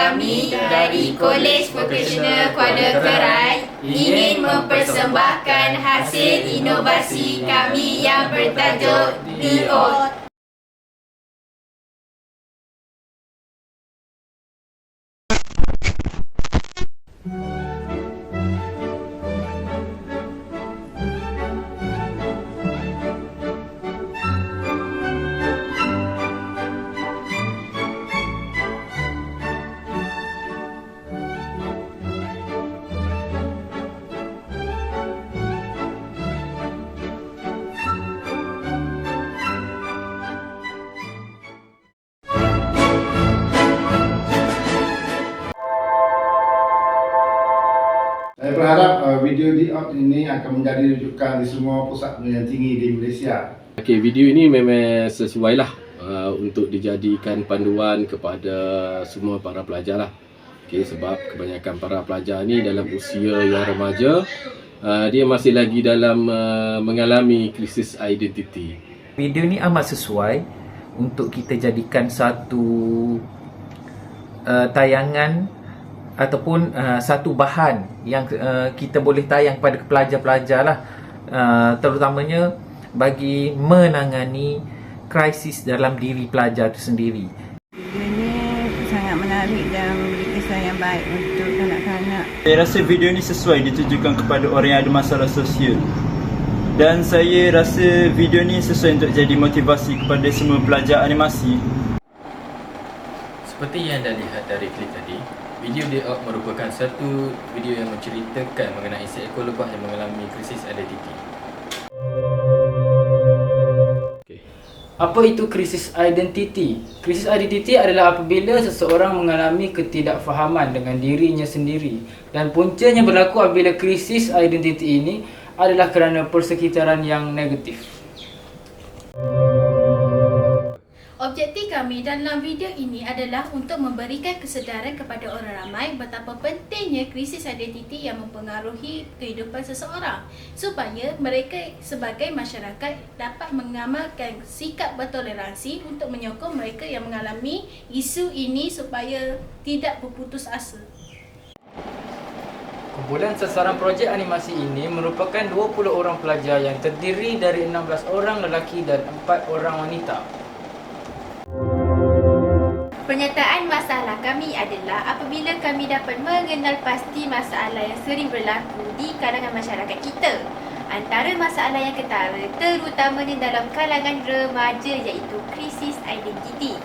Kami dari Kolej Vocasional Kuala Kerai ingin mempersembahkan hasil inovasi kami yang bertajuk DIOT. Saya berharap video DIOT ini akan menjadi rujukan di semua pusat perguruan tinggi di Malaysia. Okey, video ini memang sesuai lah untuk dijadikan panduan kepada semua para pelajar lah. Okey, sebab kebanyakan para pelajar ni dalam usia yang remaja, dia masih lagi dalam mengalami krisis identiti. Video ni amat sesuai untuk kita jadikan satu tayangan ataupun satu bahan yang kita boleh tayang kepada pelajar-pelajar lah, terutamanya bagi menangani krisis dalam diri pelajar itu sendiri. Video ni sangat menarik dan memberi kesan yang baik untuk kanak-kanak. Saya rasa video ni sesuai ditujukan kepada orang yang ada masalah sosial. Dan saya rasa video ni sesuai untuk jadi motivasi kepada semua pelajar animasi. Seperti yang anda lihat dari klip tadi, video DIOT merupakan satu video yang menceritakan mengenai seekor lebah yang mengalami krisis identiti. Apa itu krisis identiti? Krisis identiti adalah apabila seseorang mengalami ketidakfahaman dengan dirinya sendiri, dan puncanya berlaku apabila krisis identiti ini adalah kerana persekitaran yang negatif. Objektif kami dalam video ini adalah untuk memberikan kesedaran kepada orang ramai betapa pentingnya krisis identiti yang mempengaruhi kehidupan seseorang, supaya mereka sebagai masyarakat dapat mengamalkan sikap bertoleransi untuk menyokong mereka yang mengalami isu ini supaya tidak berputus asa. Kumpulan sasaran projek animasi ini merupakan 20 orang pelajar yang terdiri dari 16 orang lelaki dan 4 orang wanita. Pernyataan masalah kami adalah apabila kami dapat mengenal pasti masalah yang sering berlaku di kalangan masyarakat kita. Antara masalah yang ketara terutamanya dalam kalangan remaja iaitu krisis identiti.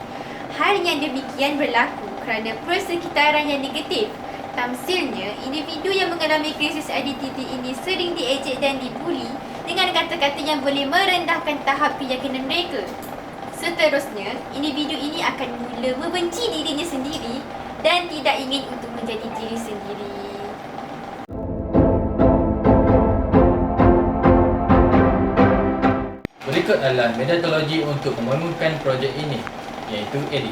Hal yang demikian berlaku kerana persekitaran yang negatif. Tamsilnya, individu yang mengalami krisis identiti ini sering diejek dan dibuli dengan kata-kata yang boleh merendahkan tahap keyakinan mereka. Seterusnya, individu ini akan mula membenci dirinya sendiri dan tidak ingin untuk menjadi diri sendiri. Berikut adalah metodologi untuk membangunkan projek ini, iaitu AD.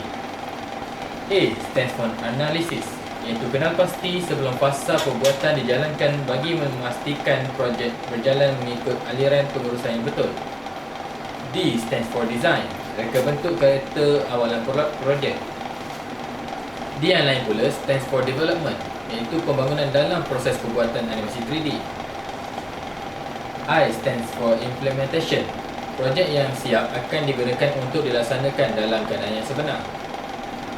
A stands for Analysis, iaitu kenal pasti sebelum fasa pembuatan dijalankan bagi memastikan projek berjalan mengikut aliran pengurusan yang betul. D stands for Design, reka bentuk karakter awalan projek. D yang lain pula stands for Development, iaitu pembangunan dalam proses pembuatan animasi 3D. I stands for Implementation, projek yang siap akan digunakan untuk dilaksanakan dalam keadaan yang sebenar.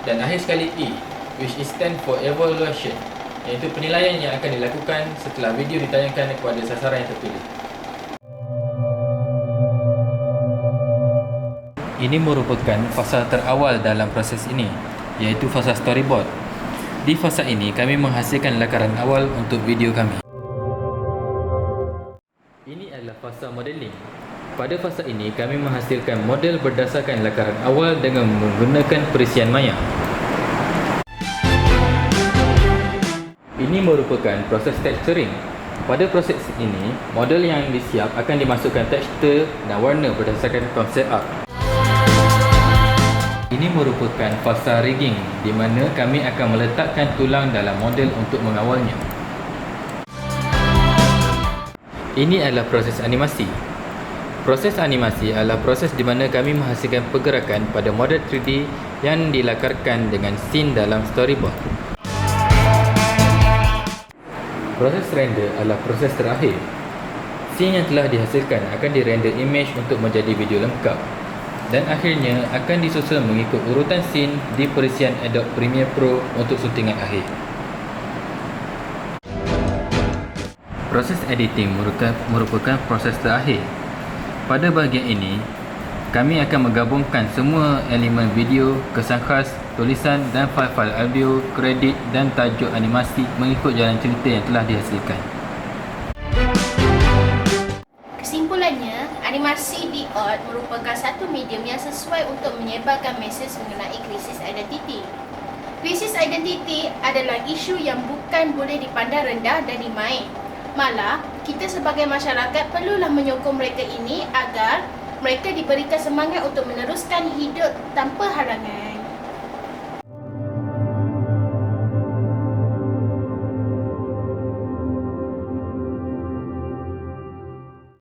Dan akhir sekali E, which is stand for Evaluation, iaitu penilaian yang akan dilakukan setelah video ditayangkan kepada sasaran yang terpilih. Ini merupakan fasa terawal dalam proses ini, iaitu fasa storyboard. Di fasa ini, kami menghasilkan lakaran awal untuk video kami. Ini adalah fasa modeling. Pada fasa ini, kami menghasilkan model berdasarkan lakaran awal dengan menggunakan perisian maya. Ini merupakan proses texturing. Pada proses ini, model yang disiap akan dimasukkan tekstur dan warna berdasarkan konsep art. Ini merupakan fasa rigging, di mana kami akan meletakkan tulang dalam model untuk mengawalnya. Ini adalah proses animasi. Proses animasi adalah proses di mana kami menghasilkan pergerakan pada model 3D yang dilakarkan dengan scene dalam storyboard. Proses render adalah proses terakhir. Scene yang telah dihasilkan akan dirender image untuk menjadi video lengkap dan akhirnya akan disusun mengikut urutan scene di perisian Adobe Premiere Pro untuk syutingan akhir. Proses editing merupakan proses terakhir. Pada bahagian ini, kami akan menggabungkan semua elemen video, kesan khas, tulisan dan fail-fail audio, kredit dan tajuk animasi mengikut jalan cerita yang telah dihasilkan. Kesimpulannya, animasi di art merupakan satu medium yang sesuai untuk menyebarkan mesej mengenai krisis identiti. Krisis identiti adalah isu yang bukan boleh dipandang rendah dan dimain. Malah, kita sebagai masyarakat perlulah menyokong mereka ini agar mereka diberikan semangat untuk meneruskan hidup tanpa halangan.